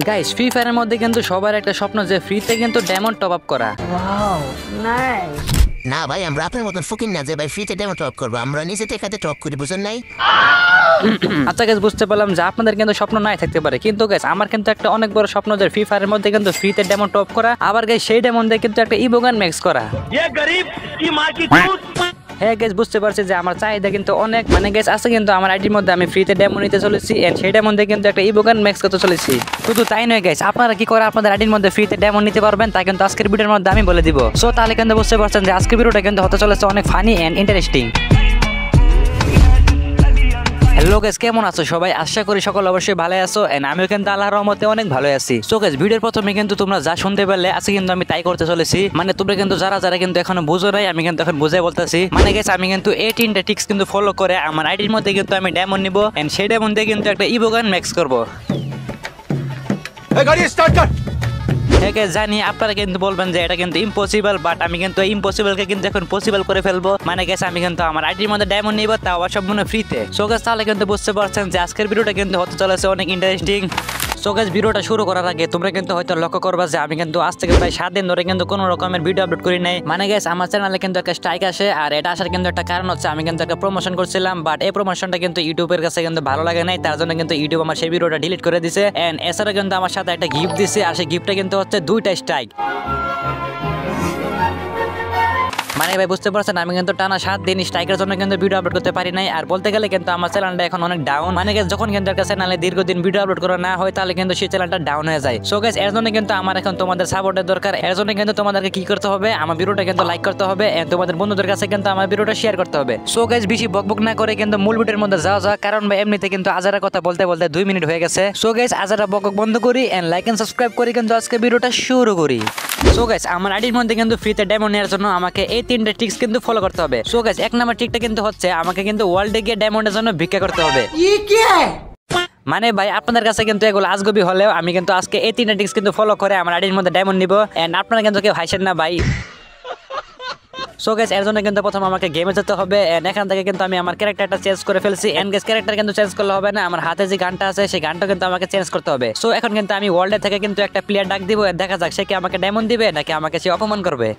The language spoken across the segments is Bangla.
গাইস ফ্রি ফায়ারের মধ্যে কিন্তু সবার একটা স্বপ্ন যে ফ্রিতে কিন্তু ডায়মন্ড টপ আপ করা। Wow nice. না ভাই আমরা আপনার মতন ফকির না যে ভাই ফ্রিতে ডেমো টপ করবো, আমরা নিজে থেকে টপ করি, বুঝেন নাই? আচ্ছা গাইস, বুঝতে পারলাম যে আপনাদের কিন্তু স্বপ্ন নাই থাকতে পারে, কিন্তু গাইস আমার কিন্তু একটা অনেক বড় স্বপ্ন যে ফ্রি ফায়ারের মধ্যে কিন্তু ফ্রিতে ডায়মন্ড টপ করা, আবার গাইস সেই ডায়মন্ড দিয়ে কিন্তু একটা ইভোগান ম্যাক্স করা। হ্যাঁ গাইস, বুঝতে পারছি যে আমার চাহিদা কিন্তু অনেক, মানে গাইস আছে কিন্তু আমার আইডির মধ্যে আমি ফ্রিতে ডেমো নিতে চলেছি এন্ড সেই ডেমো দিয়ে কিন্তু একটা ইভোগান ম্যাক্স করতে চলেছি। শুধু তাই নয় গাইস, আপনারা কি করে আপনাদের আইডির মধ্যে ফ্রিতে ডেমো নিতে পারবেন তা কিন্তু আজকের ভিডিওর মধ্যে আমি বলে দিব। সো তাহলে কিন্তু বুঝতে পারছেন যে আজকের ভিডিওটা কিন্তু হতে চলেছে অনেক funny and interesting. Hello guys, কেমন আছো সবাই? আশা করি সকল অবশ্যই ভালো আছো এন্ড আমিও কিন্তু আল্লাহর রহমতে অনেক ভালো আছি। সো গাইস, ভিডিওর প্রথমে কিন্তু তোমরা যা শুনতে পেলে আজকে কিন্তু আমি তাই করতে চলেছি, মানে তোমরা কিন্তু যারা কিন্তু এখনো বুঝো নাই আমি কিন্তু এখন বুঝাই বলতেছি। মানে গাইস আমি কিন্তু 18টা ট্রিক্স কিন্তু ফলো করে আমার আইডির মধ্যে কিন্তু আমি ডায়মন্ড নিব এন্ড সেই ডায়মন্ড দিয়ে কিন্তু একটা ইভোগান ম্যাক্স করব। এই গাড়ি স্টার্ট কর। হ্যাঁ গাইস, জানি আপনারা কিন্তু বলবেন যে এটা কিন্তু ইম্পসিবল, বাট আমি কিন্তু ইম্পসিবলকে কিন্তু এখন পসিবল করে ফেলবো। মানে গাইস আমি কিন্তু আমার আইডির মধ্যে ডায়মন্ড নিব, তাও সম্পূর্ণ ফ্রিতে। সো গাইস তাহলে কিন্তু বুঝতে পারছেন যে আজকের ভিডিওটা কিন্তু হতে চলেছে অনেক ইন্টারেস্টিং। সো গাইস ভিডিওটা শুরু করার আগে তোমরা কিন্তু হয়তো লক্ষ্য করবা যে আমি কিন্তু আজ থেকে প্রায় 7 দিন ধরে কিন্তু কোনো রকমের ভিডিও আপলোড করি নাই। মানে গাইস আমার চ্যানেলে কিন্তু একটা স্ট্রাইক আসে, আর এটা আসার কিন্তু একটা কারণ হচ্ছে আমি কিন্তু একটা প্রমোশন করছিলাম, বাট এই প্রমোশনটা কিন্তু ইউটিউবের কাছে কিন্তু ভালো লাগে নাই, তার জন্য কিন্তু ইউটিউব আমার সেই ভিডিওটা ডিলিট করে দিছে এন্ড এছাড়া কিন্তু আমার সাথে একটা গিফট দিছে, আর সেই গিফটটা কিন্তু হচ্ছে 2টা স্ট্রাইক। মানে ভাই বুঝতে পারছেন আমি কিন্তু টানা 7 দিন স্ট্রাইকের জন্য কিন্তু ভিডিও আপলোড করতে পারি নাই, আর বলতে গেলে কিন্তু আমার চ্যানেলটা এখন অনেক ডাউন। মানে গাইস যখন কিন্তু একটা চ্যানেলে দীর্ঘদিন ভিডিও আপলোড করা না হয় তাহলে কিন্তু সেই চ্যানেলটা ডাউন হয়ে যায়। সো গাইস এর জন্য কিন্তু আমার এখন তোমাদের সাপোর্টের দরকার। এর জন্য কিন্তু তোমাদেরকে কি করতে হবে, আমার ভিডিওটা কিন্তু লাইক করতে হবে এন্ড তোমাদের বন্ধুদের কাছে কিন্তু আমার ভিডিওটা শেয়ার করতে হবে। সো গাইস বেশি বকবক না করে কিন্তু মূল ভিডিওর মধ্যে যাওয়া যাক, কারণ ভাই এমনিতে কিন্তু আজারা কথা বলতে বলতে 2 মিনিট হয়ে গেছে। সো গাইস আজারা বকবক বন্ধ করি এন্ড লাইক এন্ড সাবস্ক্রাইব করি কিন্তু আজকে ভিডিওটা শুরু করি। সো গাইস আমার আইডির মধ্যে কিন্তু ফ্রিতে ডায়মন্ড নেওয়ার জন্য আমাকে এই 3টা ট্রিক্স কিন্তু ফলো করতে হবে। সো গাইস 1 নাম্বার ট্রিকটা কিন্তু হচ্ছে আমাকে কিন্তু ওয়ার্ল্ডে গিয়ে ডায়মন্ডের জন্য ভিক্ষা করতে হবে। মানে ভাই আপনাদের কাছে কিন্তু এগুলো আজগবি হলেও আমি কিন্তু আজকে এই 3টা ট্রিক্স কিন্তু ফলো করে আমার আইডির মধ্যে ডায়মন্ড নিব এন্ড আপনারা কিন্তু কেউ হাসেন না ভাই। সো গাইস এর জন্য কিন্তু প্রথম আমাকে গেমে যেতে হবে এন্ড এখান থেকে কিন্তু আমি আমার ক্যারেক্টারটা চেঞ্জ করে ফেলছি এন্ড গাইস ক্যারেক্টার কিন্তু চেঞ্জ করলে হবে না, আমার হাতে যে গানটা আছে সেই গানটা কিন্তু আমাকে চেঞ্জ করতে হবে। সো এখন কিন্তু আমি ওয়ার্ল্ডে থেকে কিন্তু একটা প্লেয়ার ডাক দিব, দেখা যাক সে কি আমাকে ডায়মন্ড দিবে নাকি আমাকে সে অপমান করবে।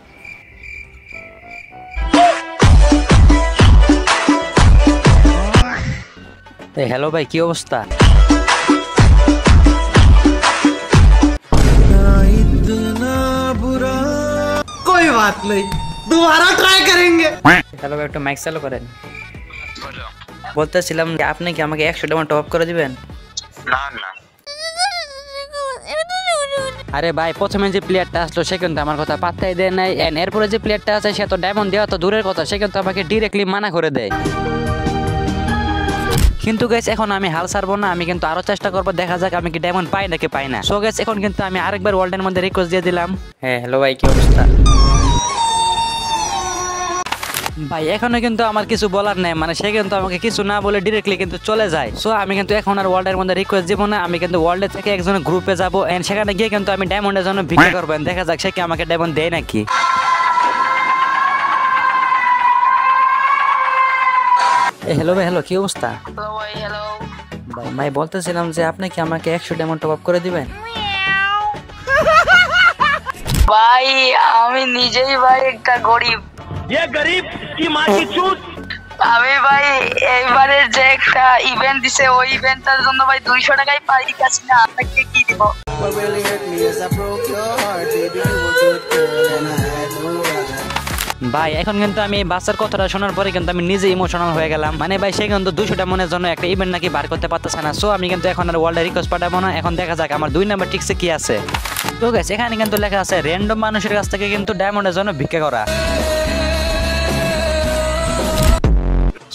হ্যালো ভাই, কি অবস্থা? कोई बात नहीं, दोबारा ट्राई करेंगे। হ্যালো ভাই, একটু মাইক চালু করেন। বলতেছিলাম যে আপনি কি আমাকে 100 ডায়মন্ড টপ আপ করে দিবেন? না না আরে ভাই প্রথমে যে প্লেয়ারটা আসলো সে কিন্তু আমার কথা পাত্তাই দেয় নাই এন্ড এরপরে যে প্লেয়ারটা আছে সে তো ডায়মন্ড দেওয়া তো দূরের কথা, সে কিন্তু আমাকে ডিরেক্টলি মানা করে দেয়। কিন্তু গাইস এখন আমি হাল ছাড়বো না, আমি কিন্তু আরো চেষ্টা করবো, দেখা যাক আমি কি ডায়মন্ড পাই নাকি পাই না। সো গাইস এখন কিন্তু আমি আরেকবার ওয়ার্ল্ডের মধ্যে রিকোয়েস্ট দিয়ে দিলাম। হ্যাঁ হ্যালো ভাই, কি অবস্থা? ভাই এখনো কিন্তু আমার কিছু বলার নেই, মানে সে কিন্তু আমাকে কিছু না বলে ডিরেক্টলি কিন্তু চলে যায়। সো আমি কিন্তু এখন আর ওয়ার্ল্ডের মধ্যে রিকোয়েস্ট দিব না, আমি কিন্তু ওয়ার্ল্ডের থেকে একজনের গ্রুপে যাবো এন্ড সেখানে গিয়ে কিন্তু আমি ডায়মন্ডের জন্য ভিক্ষা করবেন, দেখা যাক সে কি আমাকে ডায়মন্ড দেয় নাকি। হ্যালো ভাই, হ্যালো কি অবস্থা? ভাই ভাই বলতেছিলাম যে আপনি কি আমাকে 100 ডায়মন্ড টপ আপ করে দিবেন? ভাই আমি নিজেই ভাই একটা গরিব। গরিব কি মা কি চুত। আমি ভাই এইবারের যে একটা ইভেন্ট দিছে ওই ইভেন্টটার জন্য ভাই 200 টাকায় পাই কাছি না, আপনাকে কি দিব? ভাই এখন কিন্তু আমি এই বাচ্চার কথাটা শোনার পরে কিন্তু আমি নিজে ইমোশনাল হয়ে গেলাম। মানে ভাই সে কিন্তু 200 ডায়মন্ডের জন্য একটা ইভেন্ট নাকি বার করতে পারতেছে না। সো আমি কিন্তু এখন আর ওয়ার্ল্ডে রিকোয়েস্ট পাঠাবো না, এখন দেখা যাক আমার 2 নাম্বার ট্রিক্সে কি আছে। তো গাইস এখানে কিন্তু লেখা আছে র্যান্ডম মানুষের কাছ থেকে কিন্তু ডায়মন্ডের জন্য ভিক্ষা করা।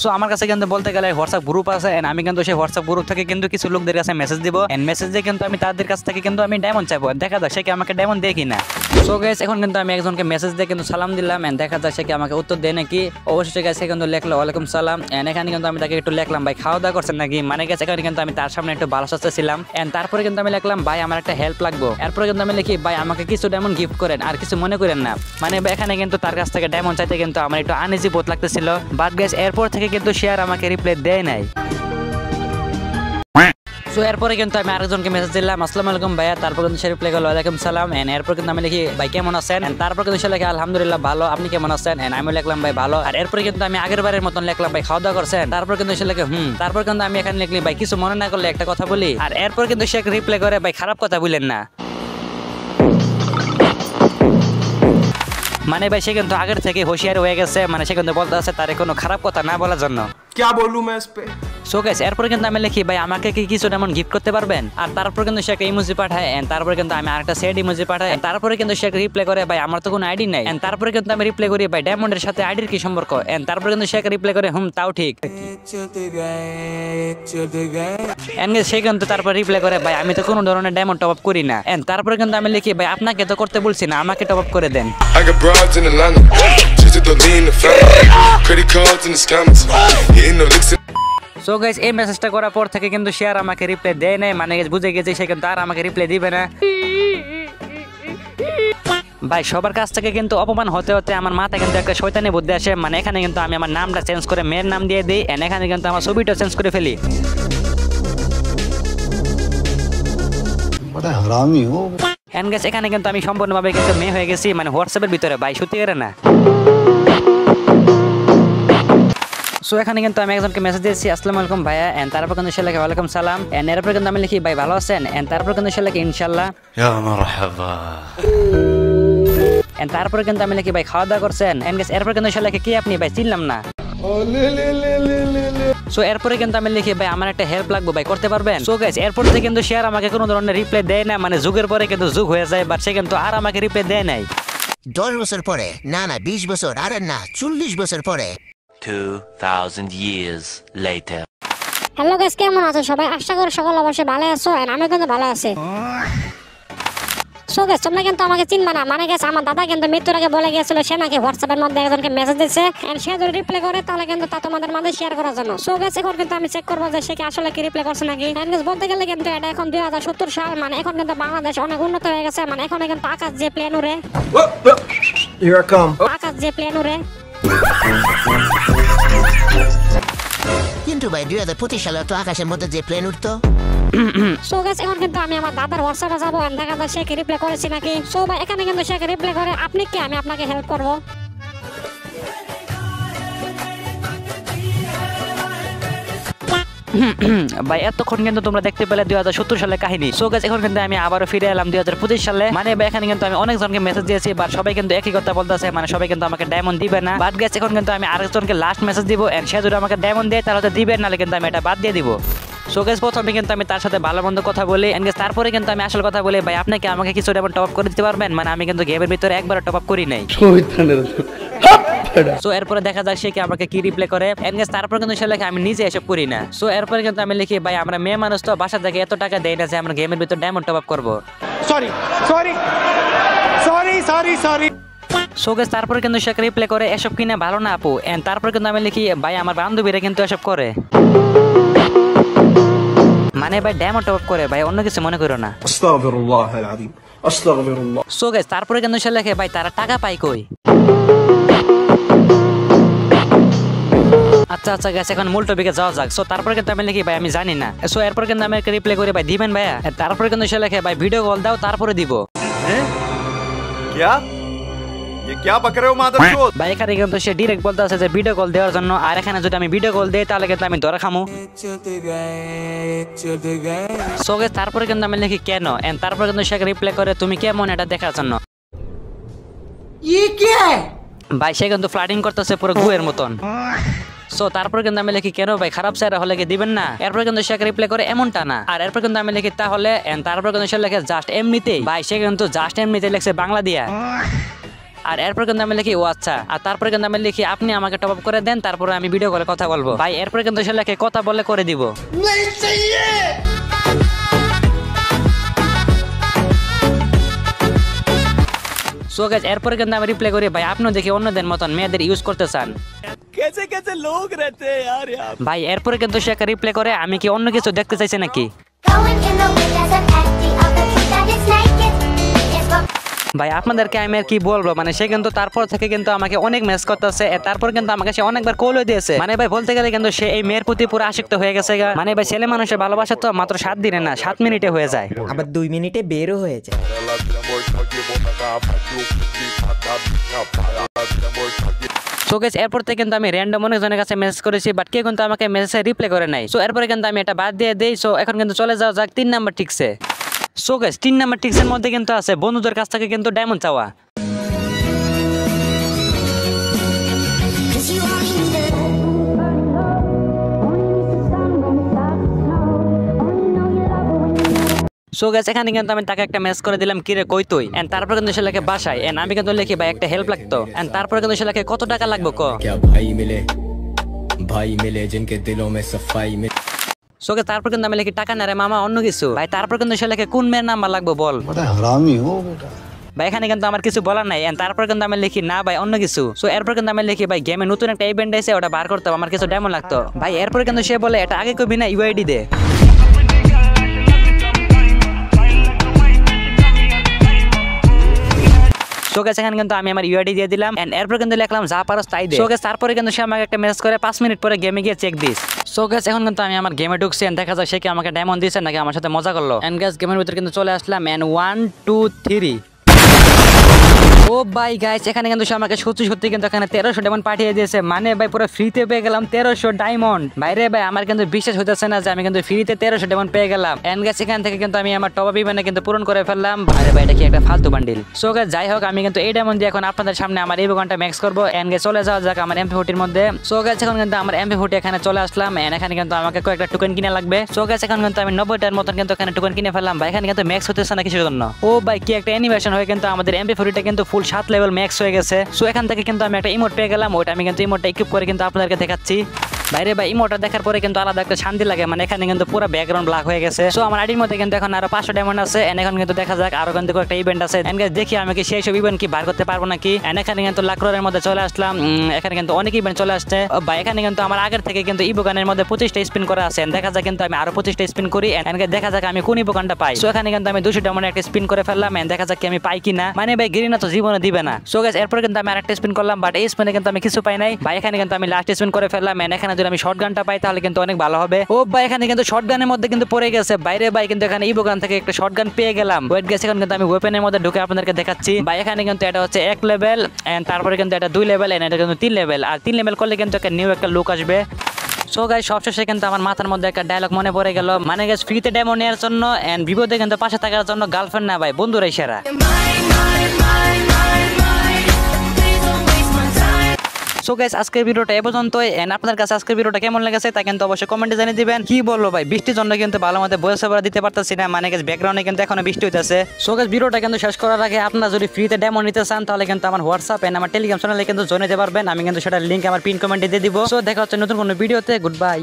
সো আমার কাছে কিন্তু বলতে গেলে হোয়াটসঅ্যাপ গ্রুপ আছে এন্ড আমি কিন্তু সেই হোয়াটসঅ্যাপ গ্রুপ থেকে কিন্তু কিছু লোকদের কাছে মেসেজ দিব এন্ড মেসেজ দিয়ে কিন্তু আমি তাদের কাছ থেকে কিন্তু আমি ডায়মন্ড চাইবো, দেখা যাক সে কি আমাকে ডায়মন্ড দেয় কিনা। সো গাইস এখন কিন্তু আমি একজনকে মেসেজ দিয়ে কিন্তু সালাম দিলাম এন্ড দেখা যাক সে কি আমাকে উত্তর দেয় নাকি। অবশ্যই গাইস সে কিন্তু লিখলো ওয়ালাইকুম সালাম এন্ড এখানে কিন্তু আমি তাকে একটু লিখলাম ভাই খাওয়া দাওয়া করছেন নাকি। মানে গাইস এখানে কিন্তু আমি তার সামনে একটু ভালো সাজতে ছিলাম এন্ড তারপরে কিন্তু আমি লিখলাম ভাই আমার একটা হেল্প লাগবে। এরপরে কিন্তু আমি লিখি ভাই আমাকে কিছু ডায়মন্ড গিফট করেন আর কিছু মনে করেন না। মানে এখানে কিন্তু তার কাছ থেকে ডায়মন্ড চাইতে কিন্তু আমার একটু আনইজি বোধ লাগতেছিল, বাট গাইস এরপর থেকে কিন্তু সে আর আমাকে রিপ্লাই দেয় নাই। সো এরপরে কিন্তু আমি আরেকজনকে মেসেজ দিলাম আসসালামু আলাইকুম ভাইয়া, তারপর কিন্তু সে রিপ্লাই করলো ওয়ালাইকুম সালাম। এন্ড এরপর কিন্তু আমি লিখি ভাই কেমন আছেন, এন্ড তারপর কিন্তু সে লিখে আলহামদুলিল্লাহ ভালো, আপনি কেমন আছেন, এন্ড আমি লিখলাম ভাই ভালো। আর এরপরে কিন্তু আমি আগের বারের মতন লিখলাম ভাই খাওয়া দাওয়া করছেন, তারপর কিন্তু সে লিখে তারপর কিন্তু আমি এখানে লিখলি ভাই কিছু মনে না করলে একটা কথা বলি। আর এরপর কিন্তু সে রিপ্লাই করে ভাই খারাপ কথা বলেন না। মানে ভাই সে কিন্তু আগের থেকে হুঁশিয়ার হয়ে গেছে, মানে সে কিন্তু বলতে আছে তার কোনো খারাপ কথা না বলার জন্য। क्या बोलूं मैं इस पे? সো গাইস এরপর কিন্তু আমি লিখি ভাই আমাকে কি কিছু এমন গিফট করতে পারবেন, আর তারপর কিন্তু সে একটা ইমোজি পাঠায়, এন্ড তারপরে কিন্তু আমি আরেকটা সেড ইমোজি পাঠাই, তারপরে কিন্তু সে রিপ্লাই করে ভাই আমার তো কোনো আইডি নাই, এন্ড তারপরে কিন্তু আমি রিপ্লাই করি ভাই ডায়মন্ডের সাথে আইডির কি সম্পর্ক, এন্ড তারপরে কিন্তু সে রিপ্লাই করে তাও ঠিক। এন্ড সে কিন্তু তারপর রিপ্লাই করে ভাই আমি তো কোনো ধরনের ডায়মন্ড টপ আপ করি না, এন্ড তারপরে কিন্তু আমি লিখি ভাই আপনাকে তো করতে বলছি না, আমাকে টপ আপ করে দেন। I got broads in Atlanta, just to throw me in the family. Credit cards and the scammers, hitting the licks. So guys এই মেসেজটা করার পর থেকে কিন্তু সে আর আমাকে রিপ্লাই দেয় নাই, মানে বুঝে গেছে সে কিন্তু আর আমাকে রিপ্লাই দিবে না। ভাই সবার কাছ থেকে কিন্তু অপমান হতে হতে আমার মাথায় কিন্তু একটা শয়তানি বুদ্ধি আসে, মানে এখানে কিন্তু আমি আমার নামটা চেঞ্জ করে মেয়ের নাম দিয়ে দিই, এন্ড এখানে কিন্তু আমার ছবিটা চেঞ্জ করে ফেলি। बड़ा हरामी हो। এন্ড গাইস এখানে কিন্তু আমি সম্পূর্ণভাবে কিন্তু মেয়ে হয়ে গেছি, মানে হোয়াটসঅ্যাপের ভিতরে ভাই সত্যি করে না। সো এখানে কিন্তু আমি একজনকে মেসেজ দিয়েছি আসসালামু আলাইকুম ভাইয়া, এন্ড তারপর কিন্তু সে লিখে ওয়ালাইকুম সালাম, এন্ড এরপর কিন্তু আমি লিখি ভাই ভালো আছেন, এন্ড তারপর কিন্তু সে লিখে ইনশাআল্লাহ। या मरहबा। এন্ড তারপর কিন্তু আমি লিখি ভাই খাওয়া দাওয়া করছেন, এন্ড গাইস এরপর কিন্তু সে লিখে কি আপনি ভাই চিনলাম না। সো এরপরে কিন্তু আমি লিখি ভাই আমার একটা হেল্প লাগবে ভাই করতে পারবেন। সো গাইস এরপর থেকে কিন্তু সে আর আমাকে কোনো ধরনের রিপ্লাই দেয় না, মানে যুগের পরে কিন্তু যুগ হয়ে যায়, বাট সে কিন্তু আর আমাকে রিপ্লাই দেয় নাই। 10 বছর পরে, না 20 বছর, আরে না 40 বছর পরে। 2000 years later. হ্যালো গাইস, কেমন আছো সবাই? আশা করি সকল অবশ্যই ভালো আছো, এন্ড আমি কিন্তু ভালো আছি। সো গাইস তোমরা কিন্তু আমাকে চিনবা না, মানে গাইস আমার দাদা কিন্তু মৃত্যুর আগে বলে গিয়েছিল সে নাকি হোয়াটসঅ্যাপের মধ্যে একজনকে মেসেজ দিয়েছে, এন্ড সে যদি রিপ্লাই করে তাহলে কিন্তু তা তোমাদের মাঝে শেয়ার করার জন্য। সো গাইস এখন কিন্তু আমি চেক করব যে সে কি আসলে কি রিপ্লাই করছে নাকি। এন্ড গাইস বলতে গেলে কিন্তু এটা এখন 2070 সাল, মানে এখন কিন্তু বাংলাদেশ অনেক উন্নত হয়ে গেছে, মানে এখন কিন্তু আকাশ যে প্লেন উড়ে, Here I come. আকাশ যে প্লেন উড়ে। কিন্তু ভাই 2025 সালে তো আকাশের মধ্যে যে প্লেন উঠতো। সো গাইস এখন কিন্তু আমি আমার দাদার হোয়াটসঅ্যাপে যাবো, এন্ড দেখা যায় সে কি রিপ্লাই করেছে নাকি। সো ভাই এখানে কিন্তু সে রিপ্লাই করে আপনি কি, আমি আপনাকে হেল্প করবো। ভাই এতক্ষণ কিন্তু তোমরা দেখতে পেলে 2070 সালের কাহিনী। সো গাইস এখন কিন্তু আমি আবারও ফিরে এলাম 2025 সালে, মানে ভাই এখানে কিন্তু আমি অনেকজনকে মেসেজ দিয়েছি, বাট সবাই কিন্তু একই কথা বলতেছে, মানে সবাই কিন্তু আমাকে ডায়মন্ড দিবে না। বাট গাইস এখন কিন্তু আমি আরেকজনকে লাস্ট মেসেজ দিব, এন্ড সে যদি আমাকে ডায়মন্ড দেয় তাহলে তো দিবেন, নাহলে কিন্তু আমি এটা বাদ দিয়ে দিব। সো গাইস প্রথমে কিন্তু আমি তার সাথে ভালো মন্দ কথা বলি, এন্ড গাইস তারপরে কিন্তু আমি আসল কথা বলি ভাই আপনাকে আমাকে কিছু ডায়মন্ড টপ আপ করে দিতে পারবেন, মানে আমি কিন্তু গেমের ভিতরে একবার টপ আপ করি নাই। সো এরপরে দেখা যাক সে কি আমাকে কি রিপ্লাই করে, এন্ড গাইস তারপর কিন্তু সে লেখে আমি নিজে এসব করি না। সো এরপরে কিন্তু আমি লিখি ভাই আমরা মেয়ে মানুষ তো বাসা থেকে এত টাকা দেই না যে আমরা গেমের ভিতর ডায়মন্ড টপ আপ করবো। Sorry, sorry, sorry, sorry, sorry. So guys তারপরে কিন্তু সে রিপ্লাই করে এসব কিনা ভালো না আপু, এন্ড তারপর কিন্তু আমি লিখি ভাই আমার বান্ধবীরা কিন্তু এসব করে, মানে ভাই ডায়মন্ড টপ আপ করে ভাই, অন্য কিছু মনে করো না। Astaghfirullah al-azim. Astaghfirullah. So guys তারপরে কিন্তু সে লেখে ভাই তারা টাকা পায় কই। আচ্ছা আচ্ছা গাইস এখন মূল টপিকে যাওয়া যাক। সো তারপরে কিন্তু আমি লিখি ভাই আমি জানি না। সো এরপর কিন্তু আমি রিপ্লাই করি ভাই দিবেন ভাইয়া, তারপরে কিন্তু সে লেখে ভাই ভিডিও কল দাও তারপরে দিব। क्या ये क्या बक रहे हो मादरचोद? ভাই এখানে কিন্তু সে ডাইরেক্ট বলতে আছে যে ভিডিও কল দেওয়ার জন্য, আর এখানে যদি আমি ভিডিও কল দেই তাহলে কিন্তু আমি ধরে খামু। সো গাইস তারপরে কিন্তু আমি লিখি কেন, এন্ড তারপরে কিন্তু সে রিপ্লাই করে তুমি কেমন এটা দেখার জন্য। ये क्या है? ভাই সে কিন্তু ফ্লাডিং করতেছে পুরো গুয়ের মতন। সো তারপর কিন্তু আমি লিখি কেন ভাই খারাপ স্যার হলে কি দিবেন না, এরপর কিন্তু সে রিপ্লাই করে এমনটা না, আর এরপর কিন্তু আমি লিখি তাহলে, এন্ড তারপর কিন্তু সে লেখে জাস্ট এমনিতেই, ভাই সে কিন্তু জাস্ট এমনিতেই লিখছে বাংলা দিয়া। আর এরপর কিন্তু আমি লিখি ও আচ্ছা, আর তারপরে কিন্তু আমি লিখি আপনি আমাকে টপ আপ করে দেন তারপরে আমি ভিডিও কলে কথা বলবো। ভাই এরপর কিন্তু সে লেখে কথা বলে করে দিব। সো গাইস এরপরে কিন্তু আমি রিপ্লাই করি ভাই আপনিও দেখি অন্যদের মতন মেয়েদের ইউজ করতে চান। कैसे कैसे लोग रहते हैं यार यहाँ। ভাই এরপরে কিন্তু সে রিপ্লাই করে আমি কি অন্য কিছু দেখতে চাইছে নাকি। ভাই আপনাদেরকে আমি আর কি বলবো, মানে সে কিন্তু তারপর থেকে কিন্তু আমাকে অনেক মেস করতেছে, তারপর কিন্তু আমাকে সে অনেকবার কলও দিয়েছে। মানে ভাই বলতে গেলে কিন্তু সে এই মেয়ের প্রতি পুরো আসক্ত হয়ে গেছে। মানে ভাই ছেলে মানুষের ভালোবাসা তো মাত্র 7 দিনে না 7 মিনিটে হয়ে যায়, আবার 2 মিনিটে বেরও হয়ে যায়। সো গাইস এরপর থেকে কিন্তু আমি র্যান্ডম অনেকজনের কাছে মেসেজ করেছি, বাট কেউ কিন্তু আমাকে মেসেজে রিপ্লাই করে নাই। সো এরপরে কিন্তু আমি এটা বাদ দিয়ে দেই। সো এখন কিন্তু চলে যাওয়া যাক 3 নাম্বার টিক্সে। সো গাইস 3 নাম্বার টিক্সের মধ্যে কিন্তু আছে বন্ধুদের কাছ থেকে কিন্তু ডায়মন্ড চাওয়া। সো গাইস এখানে কিন্তু আমি তাকে একটা মেসেজ করে দিলাম কিরে কই তুই, এন্ড তারপর কিন্তু সে লেখে বাসায়, এন্ড আমি কিন্তু লিখি ভাই একটা হেল্প লাগতো, এন্ড তারপর কিন্তু সে লেখে কত টাকা লাগবে ক। भाई मिले जिनके दिलों में सफाई मिले। সো গাইস তারপর কিন্তু আমি লিখি টাকা না রে মামা অন্য কিছু। ভাই তারপর কিন্তু সে লেখে কোন মেয়ের নাম্বার লাগবে বল। हरामी हो बेटा। ভাই এখানে কিন্তু আমার কিছু বলার নাই, এন্ড তারপর কিন্তু আমি লিখি না ভাই অন্য কিছু। সো এরপর কিন্তু আমি লিখি ভাই গেমে নতুন একটা ইভেন্ট আছে ওটা বার করতে হবে, আমার কিছু ডায়মন্ড লাগতো। ভাই এরপর কিন্তু সে বলে এটা আগে কবি না ইউআইডি দে। সো গাইস এখানে কিন্তু আমি আমার ইউআইডি দিয়ে দিলাম, এন্ড এরপর কিন্তু লিখলাম যা পারস তাই দে। সো গাইস তারপরে কিন্তু সে আমাকে একটা মেসেজ করে 5 মিনিট পরে গেমে গিয়ে চেক দিস। সো গাইস এখন কিন্তু আমি আমার গেমে ঢুকছি, এন্ড দেখা যায় সে কি আমাকে ডায়মন্ড দিয়েছে নাকি আমার সাথে মজা করলো। এন্ড গাইস গেমের ভিতরে কিন্তু চলে আসলাম, এন্ড 1 2 3। ও ভাই গাইস এখানে কিন্তু সে আমাকে সত্যি কিন্তু এখানে 1300 ডায়মন্ড পাঠিয়ে দিয়েছে। মানে ভাই পুরো ফ্রিতে পেয়ে গেলাম 1300 ডায়মন্ড। ভাইরে ভাই আমার কিন্তু বিশ্বাস হইতেছে না যে আমি কিন্তু ফ্রিতে 1300 ডায়মন্ড পেয়ে গেলাম। এন্ড গাইস এখান থেকে কিন্তু আমি আমার টপ আপ ইভেন্টে কিন্তু পূরণ করে ফেললাম। আরে ভাই এটা কি একটা ফালতু বান্ডিল। সো গাইস যাই হোক আমি কিন্তু এই ডায়মন্ড দিয়ে এখন আপনাদের সামনে আমার এই ইভেন্টটা ম্যাক্স করব। এন্ড গাইস চলে যাওয়া যাক আমার MP40 এর মধ্যে। সো গাইস এখন কিন্তু আমার MP40 এখানে চলে আসলাম, এন্ড এখানে কিন্তু আমাকে কয়েকটা টোকেন কিনে লাগবে। সো গাইস এখন কিন্তু আমি 90টার মতন কিন্তু এখানে টোকেন কিনে ফেললাম। ভাই এখানে কিন্তু ম্যাক্স হতেছে না কিসের জন্য। ও ভাই কি একটা অ্যানিমেশন হয়ে কিন্তু আমাদের MP40টা কিন্তু ফুল 7 লেভেল ম্যাক্স হয়ে গেছে। সো এখান থেকে কিন্তু আমি একটা ইমোট পেয়ে গেলাম, ওইটা আমি কিন্তু ইমোটটা ইকুইপ করে কিন্তু আপনাদেরকে দেখাচ্ছি। বাইরে ভাই ইমোটটা দেখার পরে কিন্তু আলাদা একটা শান্তি লাগে, মানে এখানে কিন্তু পুরো ব্যাকগ্রাউন্ড ব্ল্যাক হয়ে গেছে। সো আমার আইডির মধ্যে কিন্তু এখন আরো 500 ডায়মন্ড আছে, এন্ড এখন কিন্তু দেখা যাক আরো কিন্তু একটা ইভেন্ট আছে। এন্ড গাইস দেখি আমি কি সেই সব ইভেন্ট কি বার করতে পারবো নাকি। এন্ড এখানে কিন্তু লাখরোরের মধ্যে চলে আসলাম, এখানে কিন্তু অনেক ইভেন্ট চলে আসছে। ভাই এখানে কিন্তু আমার আগের থেকে কিন্তু ইবোগানের মধ্যে 25টা স্পিন করা আছে, এন্ড দেখা যাক কিন্তু আমি আরো 25টা স্পিন করি, এন্ড গাইস দেখা যাক আমি কোন ইবোগানটা পাই। সো এখানে কিন্তু আমি 200 ডায়মন্ড একটা স্পিন করে ফেললাম, এন্ড দেখা যাক কি আমি পাই কিনা। মানে ভাই গিরিনা তো জীবনে দিবে না। সো গাইস এরপর কিন্তু আমি আরেকটা স্পিন করলাম, বাট এই স্পিনে কিন্তু আমি কিছু পাই নাই। ভাই এখানে কিন্তু আমি লাস্ট স্পিন করে ফেললাম, এন্ড এখানে যদি আমি শটগানটা পাই তাহলে কিন্তু অনেক ভালো হবে। ও ভাই এখানে কিন্তু শটগানের মধ্যে কিন্তু পড়ে গেছে। বাইরে ভাই কিন্তু এখানে ইবোগান থেকে একটা শটগান পেয়ে গেলাম। ওয়েট গাইস এখন কিন্তু আমি ওয়েপেনের মধ্যে ঢুকে আপনাদেরকে দেখাচ্ছি। ভাই এখানে কিন্তু এটা হচ্ছে 1 লেভেল, এন্ড তারপরে কিন্তু এটা 2 লেভেল, এন্ড এটা কিন্তু 3 লেভেল। আর 3 লেভেল করলে কিন্তু একটা নিউ একটা লুক আসবে। সো গাইস সবশেষে কিন্তু আমার মাথার মধ্যে একটা ডায়লগ মনে পড়ে গেল, মানে গাইস ফ্রিতে ডায়মন্ড নেওয়ার জন্য এন্ড বিপদে কিন্তু পাশে থাকার জন্য গার্লফ্রেন্ড না ভাই বন্ধুরাই সেরা। সো গাইস আজকের ভিডিওটা এই পর্যন্তই, এন্ড আপনাদের কাছে আজকের ভিডিওটা কেমন লেগেছে তা কিন্তু অবশ্যই কমেন্টে জানিয়ে দিবেন। কি বলবো ভাই বৃষ্টির জন্য কিন্তু ভালো মতো ভয়েস ওভার দিতে পারতেছি না, মানে গাইস ব্যাকগ্রাউন্ডে কিন্তু এখনো বৃষ্টি হইতাছে। সো গাইস ভিডিওটা কিন্তু শেষ করার আগে আপনারা যদি ফ্রিতে ডায়মন্ড নিতে চান তাহলে কিন্তু আমার হোয়াটসঅ্যাপ এন্ড আমার টেলিগ্রাম চ্যানেলে কিন্তু জয়েন হতে পারবেন। আমি কিন্তু সেটা লিংক আমার পিন কমেন্টে দিয়ে দিব। সো দেখা হচ্ছে নতুন কোনো ভিডিওতে। Good bye.